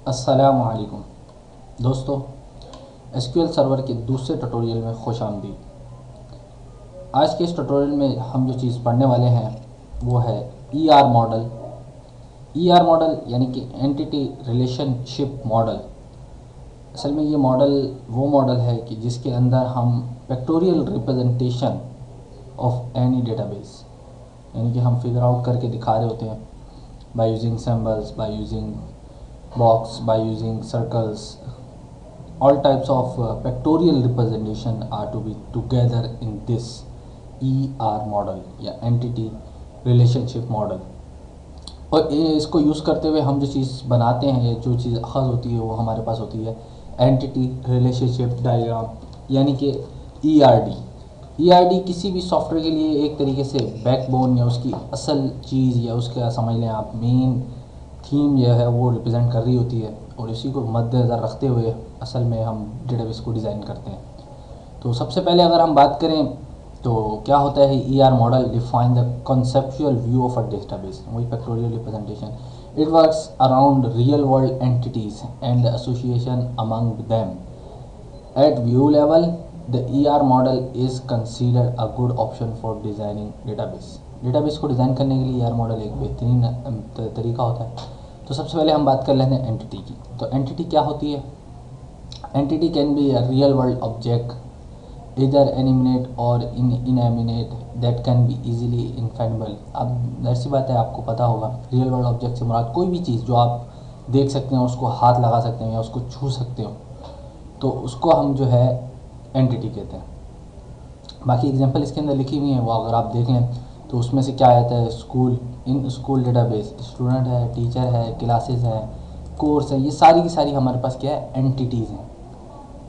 अस्सलामु अलैकुम दोस्तों, एसक्यूएल सर्वर के दूसरे ट्यूटोरियल में खुश आमदीद। आज के इस ट्यूटोरियल में हम जो चीज़ पढ़ने वाले हैं वो है ईआर मॉडल। ईआर मॉडल यानी कि एंटिटी रिलेशनशिप मॉडल। असल में ये मॉडल वो मॉडल है कि जिसके अंदर हम factorial representation of any database यानी कि हम फिगर आउट करके दिखा रहे होते हैं by using symbols, by using box, by using circles. All types of pictorial representation are to be together in this ER model या entity relationship model। और इसको यूज़ करते हुए हम जो चीज़ बनाते हैं या जो चीज़ अखज़ होती है वो हमारे पास होती है एंटिटी रिलेशनशिप डायग्राम यानी कि ERD। ERD किसी भी सॉफ्टवेयर के लिए एक तरीके से बैकबोन या उसकी असल चीज़ या उसका समझ लें आप मेन थीम जो है वो रिप्रेजेंट कर रही होती है, और इसी को मद्देनज़र रखते हुए असल में हम डेटाबेस को डिज़ाइन करते हैं। तो सबसे पहले अगर हम बात करें तो क्या होता है ER model define the conceptual view of a database, वही factorial representation. It works around real world entities and the association among them at view level. The ER model is considered a good option for designing database. Database को design करने के लिए ER model एक बेहतरीन तरीका होता है। तो सबसे पहले हम बात कर लेते हैं एंटिटी की। तो एंटिटी क्या होती है? Entity can be a real world object either animate और inanimate that can be easily definable. अब जाहिर सी बात है, आपको पता होगा रियल वर्ल्ड ऑब्जेक्ट से मुराद कोई भी चीज़ जो आप देख सकते हैं, उसको हाथ लगा सकते हैं या उसको छू सकते हो, तो उसको हम जो है एंटिटी कहते हैं। बाकी एग्जांपल इसके अंदर लिखी हुई हैं, वो अगर आप देख लें तो उसमें से क्या आता है, school, in school database, student है, टीचर है, क्लासेस है, कोर्स है, ये सारी की सारी हमारे पास क्या है, एंटिटीज़ हैं।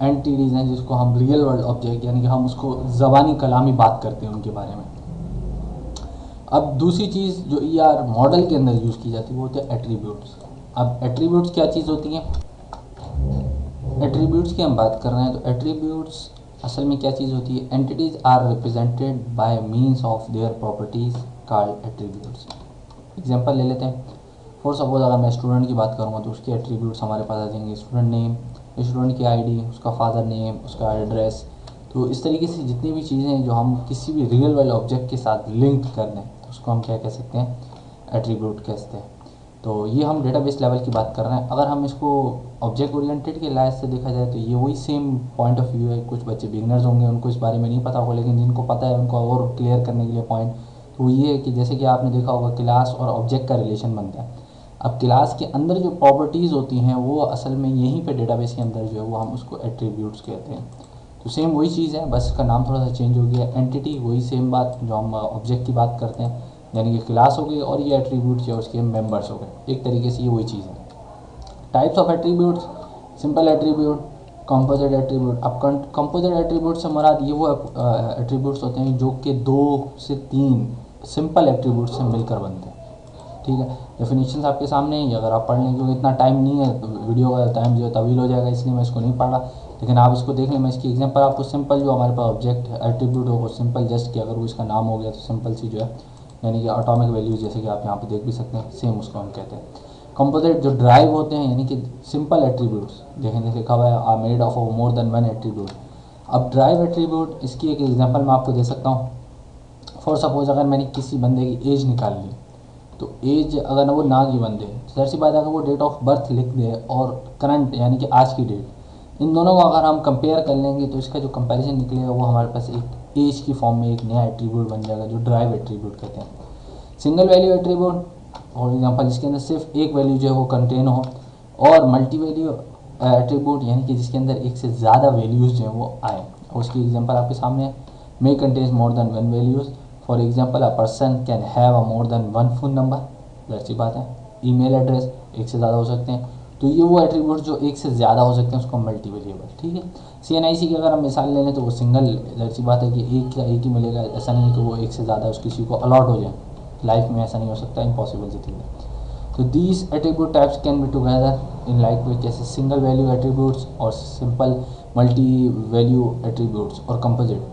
एंटिटीज़ हैं जिसको हम रियल वर्ल्ड ऑब्जेक्ट यानी कि हम उसको ज़बानी कलामी बात करते हैं उनके बारे में। अब दूसरी चीज़ जो ईआर मॉडल के अंदर यूज़ की जाती है वो होते हैं एट्रीब्यूट्स। अब एट्रीब्यूट्स क्या चीज़ होती हैं? एट्रीब्यूट्स की हम बात कर रहे हैं तो एट्रीब्यूट्स असल में क्या चीज़ होती है? Entities are represented by means of their properties called attributes. Example ले लेते हैं। फॉर सपोज अगर मैं स्टूडेंट की बात करूँगा तो उसके एट्रीब्यूट्स हमारे पास आ जाएंगे, स्टूडेंट नेम, स्टूडेंट की आईडी, उसका फादर नेम, उसका एड्रेस। तो इस तरीके से जितनी भी चीज़ें हैं जो हम किसी भी रियल वर्ल्ड ऑब्जेक्ट के साथ लिंक कर दें तो उसको हम क्या कह सकते हैं? एट्रीब्यूट कहते हैं। तो ये हम डेटाबेस लेवल की बात कर रहे हैं। अगर हम इसको ऑब्जेक्ट ओरिएंटेड के लायक से देखा जाए तो ये वही सेम पॉइंट ऑफ व्यू है। कुछ बच्चे बिगनर्स होंगे, उनको इस बारे में नहीं पता होगा, लेकिन जिनको पता है उनको और क्लियर करने के लिए पॉइंट तो वो ये है कि जैसे कि आपने देखा होगा क्लास और ऑब्जेक्ट का रिलेशन बनता है। अब क्लास के अंदर जो प्रॉपर्टीज़ होती हैं वो असल में यहीं पे डेटाबेस के अंदर जो है वो हम उसको एट्रीब्यूट्स कहते हैं। तो सेम वही चीज़ है, बस इसका नाम थोड़ा सा चेंज हो गया। एंटिटी वही सेम बात जो हम ऑब्जेक्ट की बात करते हैं यानी कि क्लास हो गई, और ये एट्रीब्यूट्स या उसके मेंबर्स हो गए। एक तरीके से ये वही चीज़ है। Types of attributes, simple attribute, composite attribute. अब कंपोजिट एट्रीब्यूट से मुराद ये वो एट्रीब्यूट्स होते हैं जो कि 2 से 3 सिंपल एट्रीब्यूट से मिलकर बनते हैं। ठीक है, डेफिनेशन आपके सामने ही, अगर आप पढ़ लें, क्योंकि इतना टाइम नहीं है तो वीडियो का टाइम जो है तवील हो जाएगा, इसलिए मैं इसको नहीं पढ़ रहा, लेकिन आप इसको देख लें। मैं इसकी एग्जांपल आपको सिंपल जो हमारे पास ऑब्जेक्ट एट्रीब्यूट हो वो सिंपल जस्ट कि अगर वो इसका नाम हो गया तो सिंपल सी जो है यानी कि एटॉमिक वैल्यू, जैसे कि आप यहाँ पे देख भी सकते हैं, सेम उसको हम कहते हैं। कंपोजिट जो ड्राइव होते हैं यानी कि सिंपल एट्रीब्यूट्स, देखें जैसे लिखा हुआ है are made of more than one attribute. अब ड्राइव एट्रीब्यूट, इसकी एक एग्जांपल मैं आपको दे सकता हूँ। फॉर सपोज अगर मैंने किसी बंदे की एज निकाल ली, तो एज अगर वो ना की बंदे, जाहिर सी बात है अगर वो डेट ऑफ बर्थ लिख दे और करंट यानी कि आज की डेट, इन दोनों को अगर हम कंपेयर कर लेंगे तो इसका जो कंपैरिजन निकलेगा वो हमारे पास एक एज की फॉर्म में एक नया एट्रीब्यूट बन जाएगा जो ड्राइव एट्रीब्यूट कहते हैं। Single value attribute for example जिसके अंदर सिर्फ एक वैल्यू जो है वो कंटेन हो, और मल्टी वैल्यू एट्रीब्यूट यानी कि जिसके अंदर एक से ज़्यादा वैल्यूज़ जो है वो आए, और उसकी एग्जांपल आपके सामने है। May contains more than one values. For example a person can have a more than one phone number, अच्छी बात है। ईमेल एड्रेस एक से ज़्यादा हो सकते हैं, तो ये वो एट्रीब्यूट जो एक से ज़्यादा हो सकते हैं उसको मल्टी वेरिएबल। ठीक है, CNIC की अगर हम मिसाल ले लें तो वो सिंगल, अच्छी बात है कि एक का एक ही मिलेगा, ऐसा नहीं है कि वो एक से ज़्यादा उस किसी को अलॉट हो जाए, लाइफ में ऐसा नहीं हो सकता, इम्पॉसिबल सी थिंग है। तो these attribute types can be together in like way, कैसे सिंगल वैल्यू एट्रीब्यूट्स और सिंपल मल्टी वैल्यू एट्रीब्यूट्स और कंपोजिट,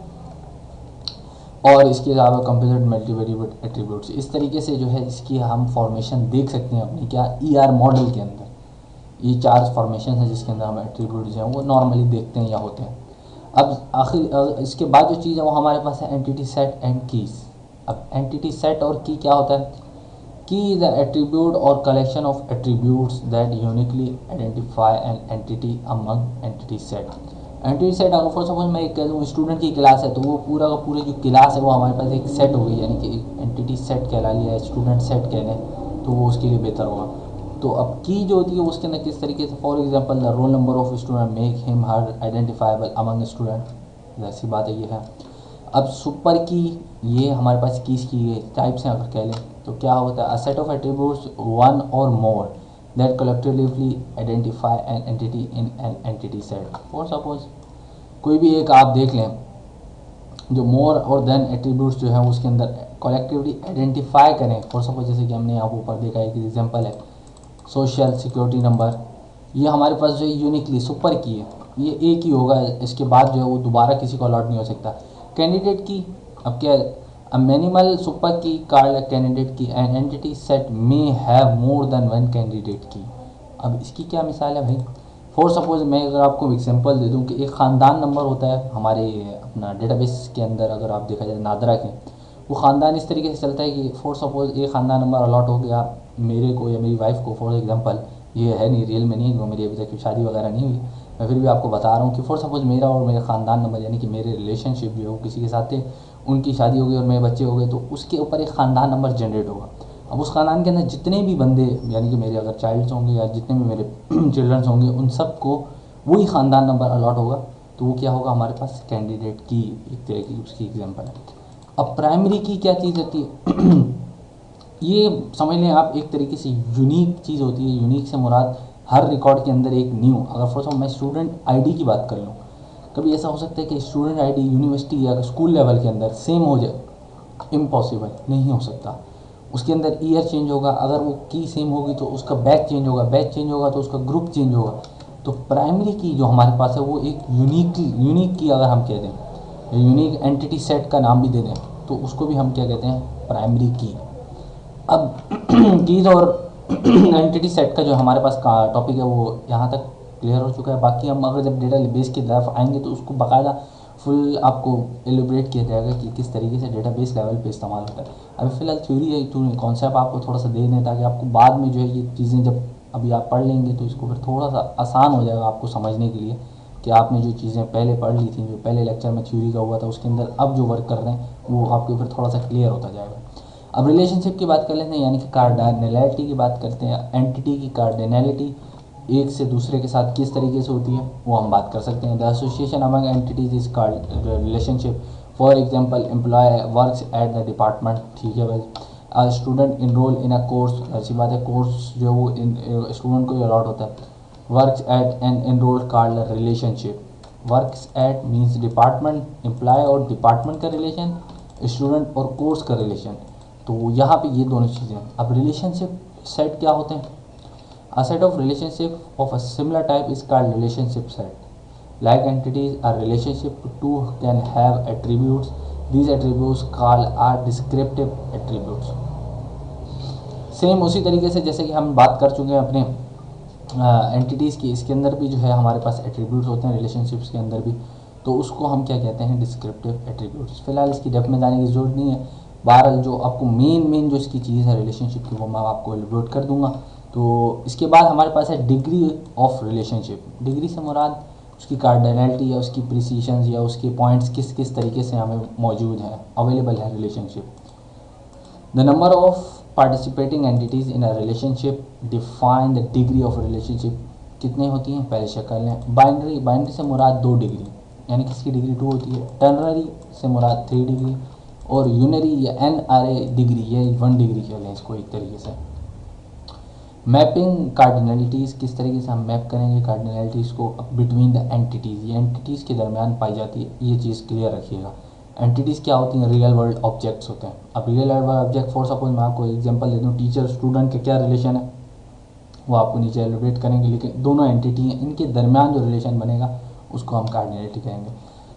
और इसके अलावा कंपोजिट मल्टी वेरिएबल एट्रीब्यूट्स। इस तरीके से जो है इसकी हम फॉर्मेशन देख सकते हैं अपनी क्या ईआर मॉडल के अंदर। ये 4 फॉर्मेशन है जिसके अंदर हम एट्रीब्यूट जो हैं वो नॉर्मली देखते हैं या होते हैं। अब आखिर इसके बाद जो चीज़ है वो हमारे पास है एंटिटी सेट एंड कीज़। अब एंटिटी सेट और की क्या होता है? की इज द एट्रीब्यूट और collection of attributes that uniquely identify an entity among entity set. Entity set अगर फॉर सपोज मैं कह दूँ स्टूडेंट की क्लास है तो वो पूरा का पूरा जो क्लास है वो हमारे पास एक सेट हो गई, यानी कि एक एंटिटी सेट कहला लिया, स्टूडेंट सेट कह लें तो वो उसके लिए बेहतर होगा। तो अब की जो होती है उसके अंदर किस तरीके से, for example the roll number of student make him her identifiable among student, वैसी बात है ये है। अब सुपर की ये हमारे पास कीज की टाइप्स हैं अगर कह लें तो क्या होता है? A set of attributes one और more that collectively identify an entity in an entity set. For suppose कोई भी एक आप देख लें जो मोर और देन एट्रीब्यूट्स जो है उसके अंदर कलेक्टिवली आइडेंटिफाई करें। फॉर सपोज जैसे कि हमने यहाँ ऊपर देखा एक एग्जांपल है सोशल सिक्योरिटी नंबर, ये हमारे पास जो यूनिकली सुपर की है, ये एक ही होगा, इसके बाद जो है वो दोबारा किसी को अलॉट नहीं हो सकता। कैंडिडेट की, अब क्या, अ मिनिमल सुपर की कार्ड कैंडिडेट की एन एंटिटी सेट में have more than one candidate की। अब इसकी क्या मिसाल है भाई? फॉर सपोज मैं अगर आपको एग्जांपल दे दूं कि एक ख़ानदान नंबर होता है हमारे अपना डेटाबेस के अंदर, अगर आप देखा जाए नादरा के, वो ख़ानदान इस तरीके से चलता है कि फॉर सपोज एक ख़ानदान नंबर अलॉट हो गया मेरे को या मेरी वाइफ को, फॉर एग्जांपल, ये है नहीं रियल में नहीं, वो मेरी अभी तक शादी वगैरह नहीं हुई, मैं फिर भी आपको बता रहा हूँ कि फॉर सपोज मेरा और मेरा ख़ानदान नंबर यानी कि मेरे रिलेशनशिप जो है किसी के साथ थे, उनकी शादी हो गई और मेरे बच्चे हो गए, तो उसके ऊपर एक ख़ानदान नंबर जनरेट होगा। अब उस ख़ानदान के अंदर जितने भी बंदे यानी कि मेरे अगर चाइल्ड्स होंगे या जितने भी मेरे चिल्ड्रंस होंगे उन सबको वही ख़ानदान नंबर अलॉट होगा, तो वो क्या होगा हमारे पास कैंडिडेट की एक तरह की उसकी एग्जांपल है। अब प्राइमरी की क्या चीज़ होती है? ये समझ लें आप एक तरीके से यूनिक चीज़ होती है। यूनिक से मुराद हर रिकॉर्ड के अंदर एक न्यू, अगर फॉर मैं स्टूडेंट आईडी की बात कर लूँ, कभी ऐसा हो सकता है कि स्टूडेंट आईडी यूनिवर्सिटी या स्कूल लेवल के अंदर सेम हो जाए? इम्पॉसिबल, नहीं हो सकता। उसके अंदर ईयर चेंज होगा, अगर वो की सेम होगी तो उसका बैच चेंज होगा, बैच चेंज होगा तो उसका ग्रुप चेंज होगा। तो प्राइमरी की जो हमारे पास है वो एक यूनिक की अगर हम कह दें, यूनिक एंटिटी सेट का नाम भी दे दें तो उसको भी हम क्या कहते हैं? प्राइमरी की। अब कीज़ और एंटिटी सेट का जो हमारे पास टॉपिक है वो यहाँ तक क्लियर हो चुका है। बाकी हम अगर जब डेटा बेस की तरफ आएंगे तो उसको बाकायदा फुल आपको एलिब्रेट किया जाएगा कि किस तरीके से डेटाबेस लेवल पे इस्तेमाल होता है। अभी फ़िलहाल थ्योरी है, तो कॉन्सेप्ट आपको थोड़ा सा दे दें ताकि आपको बाद में जो है ये चीज़ें जब अभी आप पढ़ लेंगे तो इसको फिर थोड़ा सा आसान हो जाएगा आपको समझने के लिए कि आपने जो चीज़ें पहले पढ़ ली थी, जो पहले लेक्चर में थ्योरी का हुआ था उसके अंदर अब जो वर्क कर रहे हैं वो आपको फिर थोड़ा सा क्लियर होता जाएगा। अब रिलेशनशिप की बात कर लेते हैं, यानी कि कार्डिनैलिटी की बात करते हैं। एंटिटी की कार्डिनैलिटी एक से दूसरे के साथ किस तरीके से होती है वो हम बात कर सकते हैं। The association among entities is called relationship. For example employ works at the department, ठीक है भाई। A student enrol in a course, ऐसी बात है, कोर्स जो वो स्टूडेंट को अलॉट होता है। Works at an enrolled called relationship. Works at means department, employ और डिपार्टमेंट का रिलेशन, स्टूडेंट और कोर्स का रिलेशन। तो यहाँ पे ये दोनों चीज़ें। अब रिलेशनशिप सेट क्या होते हैं? A set of relationship of a similar type is called relationship set. Like entities, a relationship to two can have attributes. These attributes called are descriptive attributes. Same उसी तरीके से जैसे कि हम बात कर चुके हैं अपने एंटिटीज़ की, इसके अंदर भी जो है हमारे पास एट्रीब्यूट्स होते हैं रिलेशनशिप्स के अंदर भी, तो उसको हम क्या कहते हैं? Descriptive attributes. फिलहाल इसकी डेप्थ में जाने की ज़रूरत नहीं है। बहरहाल जो आपको मेन जो इसकी चीज़ है रिलेशनशिप की वो मैं आपको एलिब्रेट कर दूंगा। तो इसके बाद हमारे पास है डिग्री ऑफ रिलेशनशिप। डिग्री से मुराद उसकी कार्डिनैलिटी या उसकी प्रिसीशन या उसके पॉइंट्स किस किस तरीके से हमें मौजूद हैं, अवेलेबल है relationship. The number of participating entities in a relationship define the degree of relationship. कितने होती हैं पहले चेक कर लें। बाइनरी से मुराद 2 डिग्री, यानी किसकी डिग्री 2 होती है। टर्नरी से मुराद 3 डिग्री और यूनरी या NRA डिग्री ये 1 डिग्री कह लें इसको एक तरीके से। मैपिंग कार्डिनलिटीज़, किस तरीके से हम मैप करेंगे कार्डिनलिटीज़ को बिटवीन द एंटिटीज़, ये एंटिटीज़ के दरमियान पाई जाती है, ये चीज़ क्लियर रखिएगा। एंटिटीज़ क्या होती हैं? रियल वर्ल्ड ऑब्जेक्ट्स होते हैं। अब real world object for suppose मैं आपको एग्जांपल दे दूँ, टीचर स्टूडेंट का क्या रिलेशन है वो आपको नीचे एलिब्रेट करेंगे, लेकिन दोनों एंटिटी हैं, इनके दरमियान जो रिलेशन बनेगा उसको हम कार्डिनलिटी कहेंगे।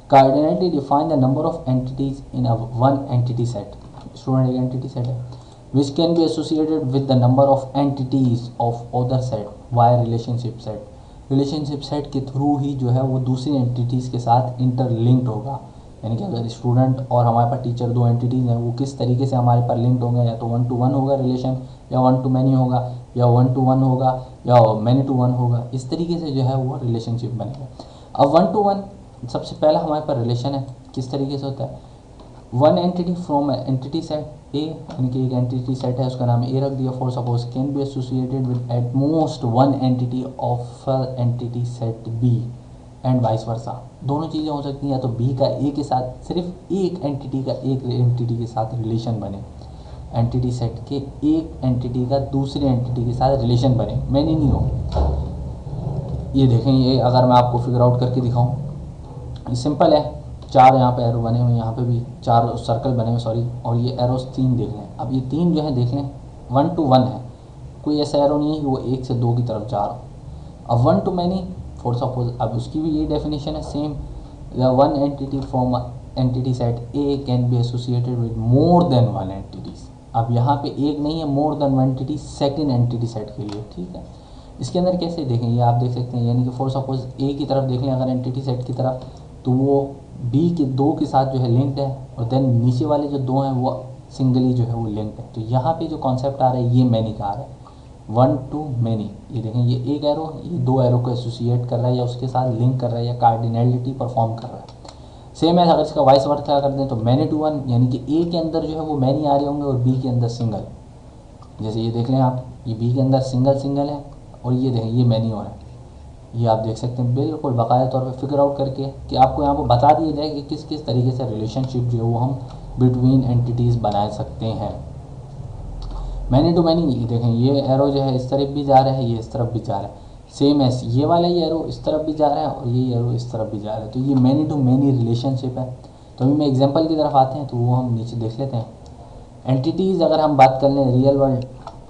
Cardinality define the number of entities in a one entity set. Student एक एंटिटी सेट है, which can be associated with the number of entities of other set by relationship set. Relationship set के through ही जो है वो दूसरी entities के साथ इंटरलिंक्ड होगा। यानी कि अगर स्टूडेंट और हमारे पास टीचर दो एंटिटीज़ हैं, वो किस तरीके से हमारे पास लिंक्ड होंगे, या तो 1 to 1 होगा रिलेशन, या 1 to many होगा, या 1 to 1 होगा, या many to 1 होगा। इस तरीके से जो है वो रिलेशनशिप बनेगा। अब 1 to 1 सबसे पहला हमारे पास रिलेशन है, किस तरीके से होता है, one entity from entity set ए, यानी कि एक एंटिटी सेट है उसका नाम ए रख दिया, for suppose can be associated with at most one entity of entity set B and vice versa. दोनों चीज़ें हो सकती हैं, या तो बी का ए के साथ, सिर्फ एक एंटिटी का एक एंटिटी के साथ रिलेशन बने, एंटिटी सेट के एक एंटिटी का दूसरे एंटिटी के साथ रिलेशन बने, मैंने नहीं हो। ये देखें, ये अगर मैं आपको फिगर आउट करके दिखाऊं, ये सिंपल है, चार यहाँ पे एरो बने हुए हैं, यहाँ पे भी चार सर्कल बने हुए, सॉरी, और ये एरोस तीन देख लें। अब ये तीन जो है देख लें 1 to 1 है, कोई ऐसा एरो नहीं है कि वो 1 से 2 की तरफ जा रहा हो। अब 1 to many फॉर सपोज, अब उसकी भी ये डेफिनेशन है same, the one entity from entity set A can be associated with more than one entities. अब यहाँ पे एक नहीं है, मोर than one entity second entity set के लिए, ठीक है। इसके अंदर कैसे देखें, ये आप देख सकते हैं, यानी कि फॉर सपोज ए की तरफ देख लें अगर एंटिटी सेट की तरफ, तो वो बी के दो के साथ जो है लिंक्ड है, और देन नीचे वाले जो दो हैं वो सिंगली जो है वो लिंक्ड है। तो यहाँ पे जो कॉन्सेप्ट आ रहा है ये मैनी का आ रहा है, 1 to many। ये देखें, ये एक एरो, ये दो एरो को एसोसिएट कर रहा है या उसके साथ लिंक कर रहा है या कार्डिनलिटी परफॉर्म कर रहा है। सेम है अगर इसका वाइस वर्सा कर दें तो मैनी टू वन, यानी कि ए के अंदर जो है वो मैनी आ रहे होंगे और बी के अंदर सिंगल। जैसे ये देख लें आप, ये बी के अंदर सिंगल सिंगल है और ये देखें ये मैनी हो रहा है। ये आप देख सकते हैं बिल्कुल बाकायदा तौर पे फिगर आउट करके, कि आपको यहाँ पर बता दिया जाए कि किस किस तरीके से रिलेशनशिप जो है वो हम बिटवीन एंटिटीज़ बना सकते हैं। मैनी टू मैनी, ये देखें ये एरो जो है इस तरफ भी जा रहा है, ये इस तरफ भी जा रहा है, सेम एस ये वाला ही एरो इस तरफ भी जा रहा है और ये एरो इस तरफ भी जा रहा है। तो ये मैनी टू मैनी रिलेशनशिप है। तो अभी मैं एग्जांपल की तरफ आते हैं, तो वो हम नीचे देख लेते हैं। एंटिटीज़ अगर हम बात कर लें रियल वर्ल्ड,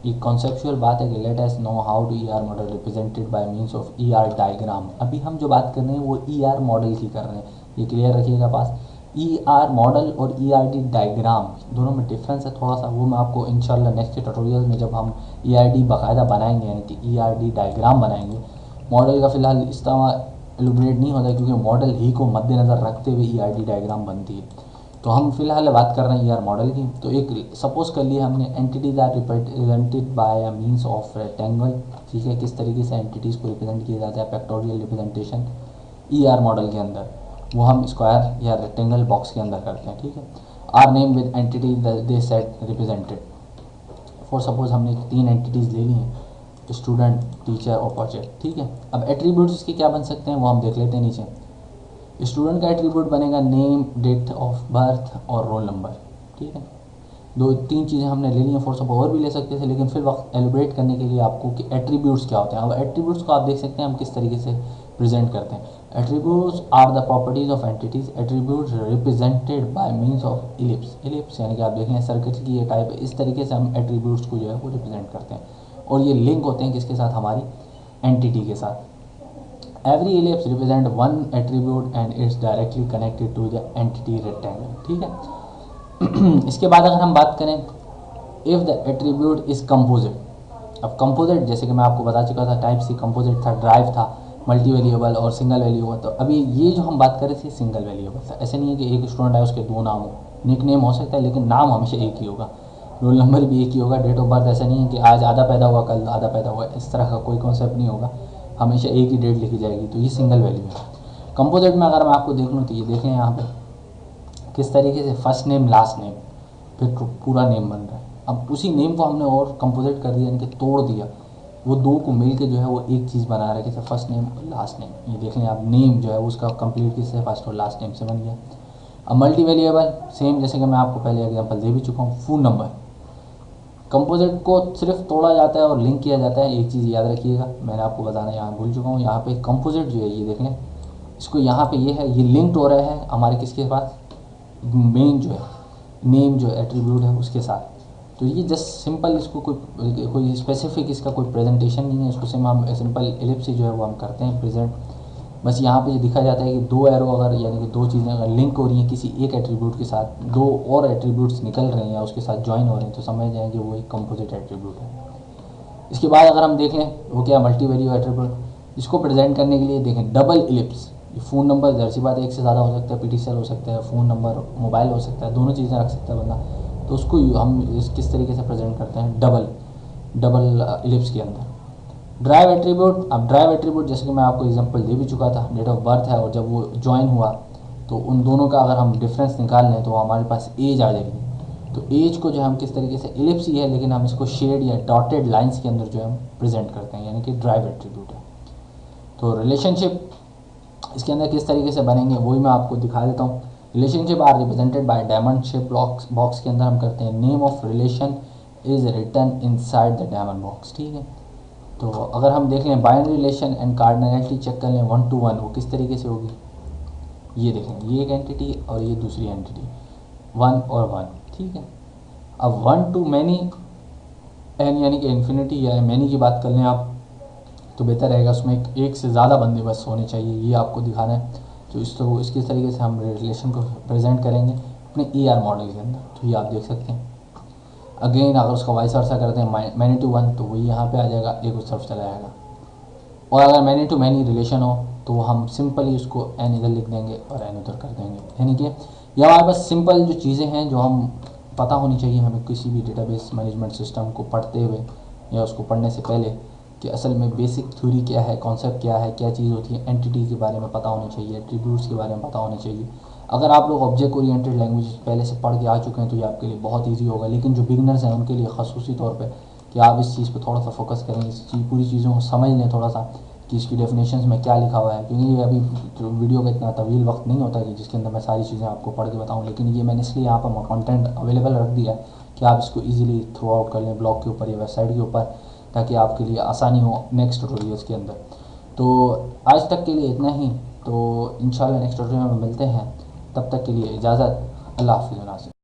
ये कॉन्सेप्चुअल बात है कि let us know how to ER model represented by means of ER diagram. अभी हम जो बात कर रहे हैं वो ईआर मॉडल की कर रहे हैं, ये क्लियर रखिएगा पास। ईआर मॉडल और ईआरडी डायग्राम दोनों में डिफरेंस है थोड़ा सा, वो मैं आपको इंशाल्लाह नेक्स्ट ट्यूटोरियल में जब हम ईआरडी बाकायदा बनाएंगे, यानी कि ईआरडी डायग्राम बनाएंगे। मॉडल का फ़िलहाल इस्तेमाल एलुबरेट नहीं होता क्योंकि मॉडल ही को मद्देनज़र रखते हुए ईआरडी डायग्राम बनती है। तो हम फिलहाल बात कर रहे हैं ईआर मॉडल की। तो एक सपोज कर लिए हमने entities are represented by a means of rectangle, ठीक है। किस तरीके से एंटिटीज़ को रिप्रेजेंट किया जाता है, फैक्टोरियल रिप्रेजेंटेशन ईआर मॉडल के अंदर, वो हम स्क्वायर या रेक्टेंगल बॉक्स के अंदर करते हैं, ठीक है। Are name with entity they set represented, for suppose हमने 3 एंटिटीज़ ले ली हैं, स्टूडेंट, टीचर और प्रोजेक्ट, ठीक है। अब एट्रीब्यूट्स इसके क्या बन सकते हैं वो हम देख लेते हैं नीचे। स्टूडेंट का एट्रीब्यूट बनेगा नेम, डेट ऑफ बर्थ और रोल नंबर, ठीक है। 2-3 चीज़ें हमने ले ली हैं, फॉर सपोज और भी ले सकते थे, लेकिन फिर वक्त एलिब्रेट करने के लिए आपको कि एट्रीब्यूट्स क्या होते हैं। अब एट्रीब्यूट्स को आप देख सकते हैं हम किस तरीके से प्रेजेंट करते हैं। Attributes are the properties of entities, attributes represented by means of ellipse. Ellipse यानी कि आप देखें सर्कल की ये टाइप है, इस तरीके से हम एट्रीब्यूट्स को जो है वो रिप्रेजेंट करते हैं, और ये लिंक होते हैं किसके साथ, हमारी एंटिटी के साथ। Every ellipse represent one attribute and it's directly connected to the entity rectangle, ठीक है। इसके बाद अगर हम बात करें if the attribute is composite। अब composite जैसे कि मैं आपको बता चुका था, टाइप सी composite था, ड्राइव था, मल्टी वेरिएबल और सिंगल वेरिएबल। तो अभी ये जो हम बात कर रहे थे सिंगल वेरिएबल था। ऐसे नहीं है कि एक स्टूडेंट है उसके 2 नाम हो, निक नेम हो सकता है लेकिन नाम हमेशा एक ही होगा, रोल नंबर भी एक ही होगा, डेट ऑफ बर्थ ऐसा नहीं है कि आज आधा पैदा हुआ कल आधा पैदा हुआ, इस तरह का कोई कॉन्सेप्ट नहीं होगा, हमेशा एक ही डेट लिखी जाएगी। तो ये सिंगल वैल्यू है। कंपोजिट में अगर मैं आपको देख लूँ तो ये देखें यहाँ पे किस तरीके से फर्स्ट नेम लास्ट नेम फिर पूरा नेम बन रहा है। अब उसी नेम को हमने और कंपोजिट कर दिया, यानी कि तोड़ दिया, वो दो को मिल के जो है वो एक चीज़ बना रहा है, जैसे फर्स्ट नेम और लास्ट नेम। ये देख लें आप, नेम जो है उसका कंप्लीट किससे, फर्स्ट और लास्ट नेम से बन गया। अब मल्टी वेरिएबल सेम, जैसे कि मैं आपको पहले एग्जांपल दे भी चुका हूँ, फ़ोन नंबर। कंपोजिट को सिर्फ तोड़ा जाता है और लिंक किया जाता है। एक चीज़ याद रखिएगा, मैंने आपको बताना यहाँ भूल चुका हूँ, यहाँ पे कंपोजिट जो है ये देख लें, इसको यहाँ पे ये है, ये लिंक्ड हो रहा है हमारे किसके पास, मेन जो है नेम जो एट्रीब्यूट है उसके साथ। तो ये जस्ट सिंपल, इसको कोई स्पेसिफिक इसका कोई प्रेजेंटेशन नहीं है, इसको सिर्फ हम सिंपल एलिप्स जो है वो हम करते हैं प्रेजेंट। बस यहाँ पे ये दिखा जाता है कि दो एरो अगर यानी कि दो चीज़ें अगर लिंक हो रही हैं किसी एक एट्रीब्यूट के साथ, दो और एट्रीब्यूट्स निकल रहे हैं या उसके साथ ज्वाइन हो रहे हैं, तो समझ जाएं कि वो एक कंपोजिट एट्रीब्यूट है। इसके बाद अगर हम देख लें वो क्या मल्टी वैल्यू एट्रीब्यूट, इसको प्रेजेंट करने के लिए देखें डबल इलिप्स, ये फ़ोन नंबर ज़ाहिर सी बात एक से ज़्यादा हो सकता है, पीटीसीएल हो सकता है, फ़ोन नंबर मोबाइल हो सकता है, दोनों चीज़ें रख सकता है बंदा। तो उसको हम किस तरीके से प्रेजेंट करते हैं, डबल इलिप्स के अंदर। ड्राइव एट्रीब्यूट, अब ड्राइव एट्रीब्यूट जैसे कि मैं आपको एग्जांपल दे भी चुका था, डेट ऑफ बर्थ है और जब वो ज्वाइन हुआ तो उन दोनों का अगर हम डिफरेंस निकाल लें तो हमारे पास एज आ जाएगी। तो एज को जो हम किस तरीके से, इलिप्स ही है लेकिन हम इसको शेड या डॉटेड लाइंस के अंदर जो है हम प्रेजेंट करते हैं, यानी कि ड्राइव एट्रीब्यूट है। तो रिलेशनशिप इसके अंदर किस तरीके से बनेंगे वही मैं आपको दिखा देता हूँ। Relationship are represented by diamond shape box के अंदर हम करते हैं name of relation is written inside the diamond box, ठीक है। तो अगर हम देख लें binary relation and cardinality check कर लें 1 to 1, वो किस तरीके से होगी, ये देखें, ये एक एंटिटी और ये दूसरी एंटिटी, 1 और 1, ठीक है। अब 1 to मैनी एन यानी कि इन्फिनिटी या मैनी की बात कर लें आप तो बेहतर रहेगा, उसमें एक से ज़्यादा बंदे बस होने चाहिए, ये आपको दिखाना है। तो इसके तरीके से हम रिलेशन को प्रेजेंट करेंगे अपने ER मॉडल के अंदर, तो ये आप देख सकते हैं। अगेन अगर उसका वाइस वर्सा करते हैं मैनी टू 1 तो वही यहाँ पे आ जाएगा, एक उस तरफ चला जाएगा। और अगर मैनी टू मैनी रिलेशन हो तो हम सिंपली उसको एन इधर लिख देंगे और एन उधर कर देंगे, यानी कि ये हमारे पास सिंपल जो चीज़ें हैं जो हम पता होनी चाहिए हमें किसी भी डेटाबेस मैनेजमेंट सिस्टम को पढ़ते हुए या उसको पढ़ने से पहले, कि असल में बेसिक थ्योरी क्या है, कॉन्सेप्ट क्या है, क्या चीज़ होती है, एंटिटी के बारे में पता होनी चाहिए, एट्रीब्यूट्स के बारे में पता होना चाहिए। अगर आप लोग ऑब्जेक्ट ओरिएंटेड लैंग्वेज पहले से पढ़ के आ चुके हैं तो ये आपके लिए बहुत ईजी होगा, लेकिन जो बिगनर्स हैं उनके लिए खसूसी तौर पे कि आप इस चीज़ पे थोड़ा सा फोकस करें, पूरी चीज़ों को समझ लें थोड़ा सा कि इसकी डेफिनेशंस में क्या लिखा हुआ है, क्योंकि अभी तो वीडियो का इतना तवील वक्त नहीं होता कि जिसके अंदर मैं सारी चीज़ें आपको पढ़ के बताऊँ, लेकिन ये मैंने इसलिए यहाँ पर कंटेंट अवेलेबल रख दिया है कि आप इसको ईजिली थ्रू आउट कर लें ब्लॉग के ऊपर या वेबसाइट के ऊपर, ताकि आपके लिए आसानी हो नेक्स्ट ट्यूटोरियल्स के अंदर। तो आज तक के लिए इतना ही, तो इंशाल्लाह नेक्स्ट ट्यूटोरियल में मिलते हैं, तब तक के लिए इजाज़त, अल्लाह हाफ़िज़।